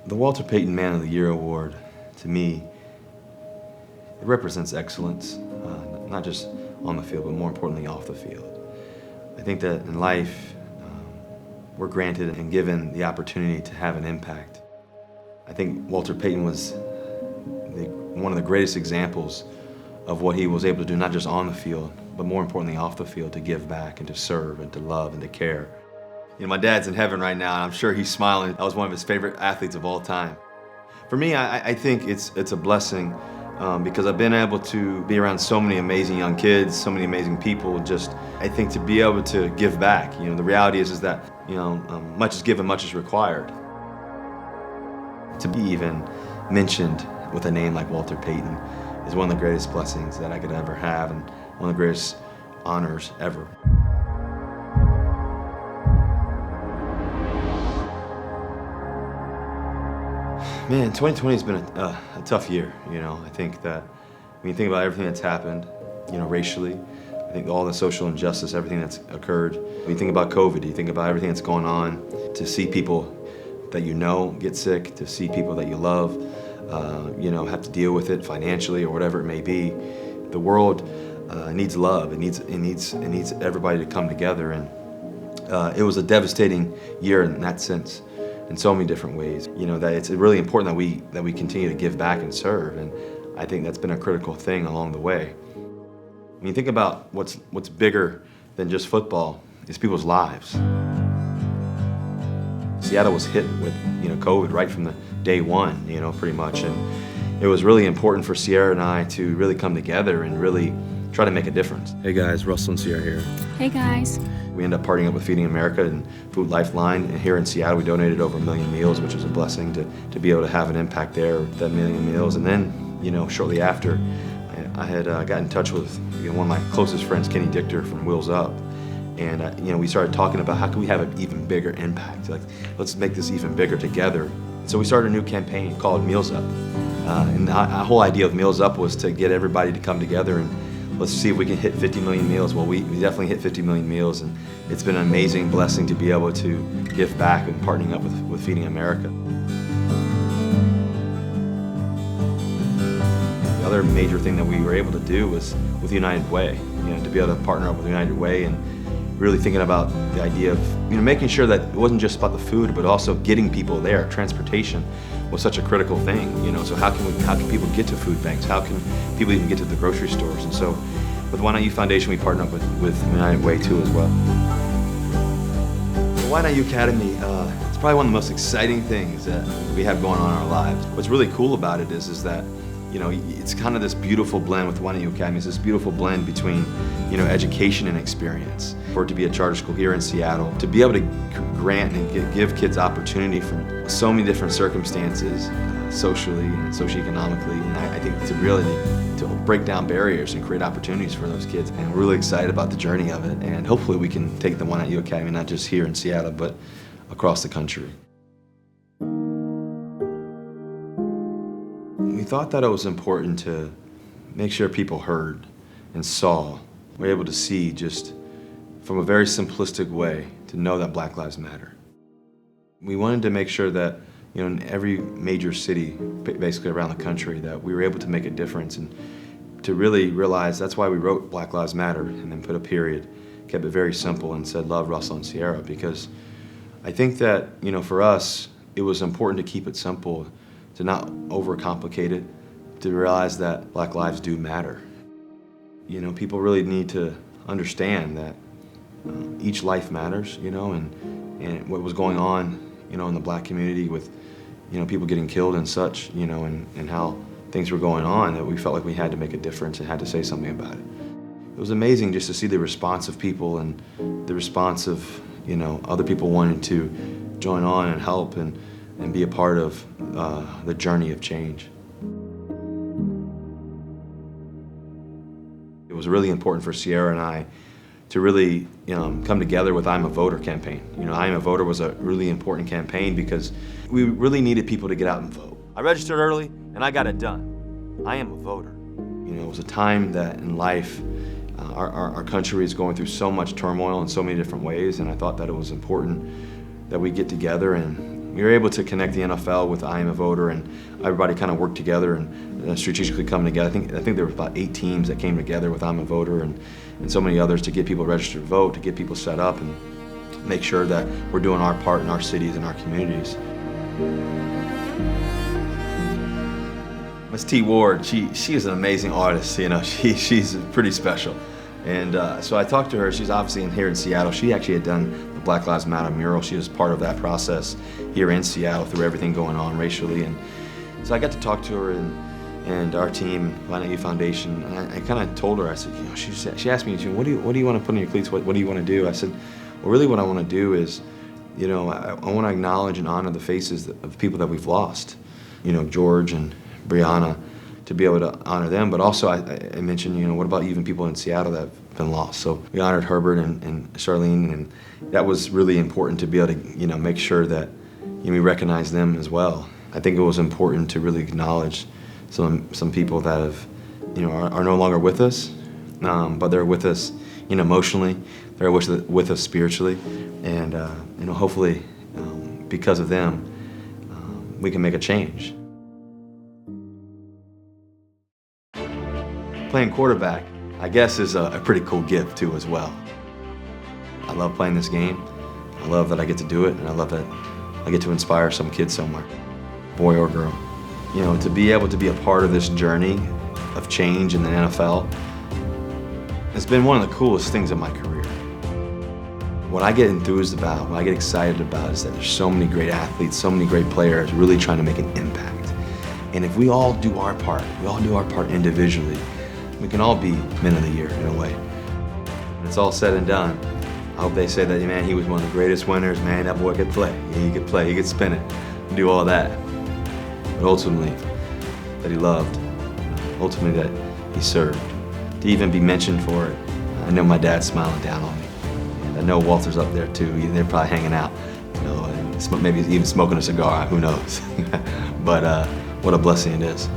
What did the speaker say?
The Walter Payton Man of the Year award, to me, it represents excellence, not just on the field, but more importantly off the field. I think that in life, we're granted and given the opportunity to have an impact. I think Walter Payton was one of the greatest examples of what he was able to do, not just on the field, but more importantly off the field, to give back and to serve and to love and to care. You know, my dad's in heaven right now, and I'm sure he's smiling. I was one of his favorite athletes of all time. For me, I think it's a blessing because I've been able to be around so many amazing young kids, so many amazing people. Just, I think to be able to give back. You know, the reality is that, you know, much is given, much is required. To be even mentioned with a name like Walter Payton is one of the greatest blessings that I could ever have, and one of the greatest honors ever. Man, 2020 has been a tough year, you know. I think that when you think about everything that's happened, you know, racially, I think all the social injustice, everything that's occurred. When you think about COVID, you think about everything that's going on, to see people that you know get sick, to see people that you love, you know, have to deal with it financially or whatever it may be. The world needs love. It needs everybody to come together, and it was a devastating year in that sense, in so many different ways. You know, that it's really important that we continue to give back and serve, and I think that's been a critical thing along the way. When you think about what's bigger than just football, is people's lives. Seattle was hit with, you know, COVID right from the day one, you know, pretty much, and it was really important for Sierra and I to really come together and really try to make a difference. Hey guys, Russell and Sierra here. Hey guys. We ended up partnering up with Feeding America and Food Lifeline, and here in Seattle we donated over 1 million meals, which was a blessing to be able to have an impact there with that 1 million meals. And then, you know, shortly after, I had got in touch with, you know, one of my closest friends, Kenny Dichter from Wheels Up, and you know, we started talking about how can we have an even bigger impact. Like, let's make this even bigger together. So we started a new campaign called Meals Up, and the whole idea of Meals Up was to get everybody to come together and let's see if we can hit 50 million meals. Well, we definitely hit 50 million meals, and it's been an amazing blessing to be able to give back and partnering up with Feeding America. The other major thing that we were able to do was with United Way, you know, to be able to partner up with United Way and really thinking about the idea of, you know, making sure that it wasn't just about the food, but also getting people there. Transportation was such a critical thing, you know. So how can people get to food banks? How can people even get to the grocery stores? And so with Why Not You Foundation, we partnered up with United Way too as well. The Why Not You Academy, it's probably one of the most exciting things that we have going on in our lives. What's really cool about it is that, you know, it's kind of this beautiful blend with Why Not You Academy. It's this beautiful blend between, you know, education and experience. For it to be a charter school here in Seattle, to be able to grant and give kids opportunity from so many different circumstances, socially and socioeconomically, and I think to really to break down barriers and create opportunities for those kids. And we're really excited about the journey of it, and hopefully we can take the Why Not You Academy not just here in Seattle, but across the country. We thought that it was important to make sure people heard and saw, were able to see just from a very simplistic way to know that Black Lives Matter. We wanted to make sure that, you know, in every major city, basically around the country, that we were able to make a difference, and to really realize that's why we wrote Black Lives Matter and then put a period, kept it very simple and said love Russell and Sierra, because I think that, you know, for us, it was important to keep it simple, to not overcomplicate it, to realize that Black lives do matter. You know, people really need to understand that each life matters, you know, and what was going on, you know, in the Black community with, you know, people getting killed and such, you know, and how things were going on, that we felt like we had to make a difference and had to say something about it. It was amazing just to see the response of people and the response of, you know, other people wanting to join on and help and be a part of the journey of change. It was really important for Sierra and I to really, you know, come together with I'm a Voter campaign. You know, I'm a Voter was a really important campaign because we really needed people to get out and vote. I registered early and I got it done. I am a voter. You know, it was a time that in life, our country is going through so much turmoil in so many different ways, and I thought that it was important that we get together and We were able to connect the NFL with I Am a Voter, and everybody kind of worked together and strategically coming together. I think there were about 8 teams that came together with I Am a Voter and so many others to get people registered to vote, to get people set up and make sure that we're doing our part in our cities and our communities. Miss T. Ward, she is an amazing artist. You know, she's pretty special. And so I talked to her. She's obviously here in Seattle. She actually had done the Black Lives Matter mural. She was part of that process here in Seattle through everything going on racially. And so I got to talk to her and our team, Planet U Foundation. And I kind of told her, I said, you know, she asked me, what do you want to put on your cleats? What do you want to do? I said, well, really what I want to do is, you know, I want to acknowledge and honor the faces of people that we've lost. You know, George and Brianna, to be able to honor them, but also I mentioned, you know, what about even people in Seattle that have been lost? So we honored Herbert and Charlene, and that was really important to be able to, you know, make sure that, you know, we recognize them as well. I think it was important to really acknowledge some people that have, you know, are no longer with us, but they're with us, you know, emotionally, they're with us spiritually, and you know, hopefully because of them, we can make a change. Playing quarterback, I guess, is a pretty cool gift too as well. I love playing this game. I love that I get to do it, and I love that I get to inspire some kid somewhere, boy or girl. You know, to be able to be a part of this journey of change in the NFL, it's been one of the coolest things of my career. What I get enthused about, what I get excited about, is that there's so many great athletes, so many great players really trying to make an impact. And if we all do our part, we all do our part individually, we can all be Men of the Year in a way. When it's all said and done, I hope they say that, man, he was one of the greatest winners, man, that boy could play. He could spin it, do all that. But ultimately, that he loved, ultimately that he served. To even be mentioned for it, I know my dad's smiling down on me. And I know Walter's up there too. They're probably hanging out, you know, and maybe even smoking a cigar, who knows. But what a blessing it is.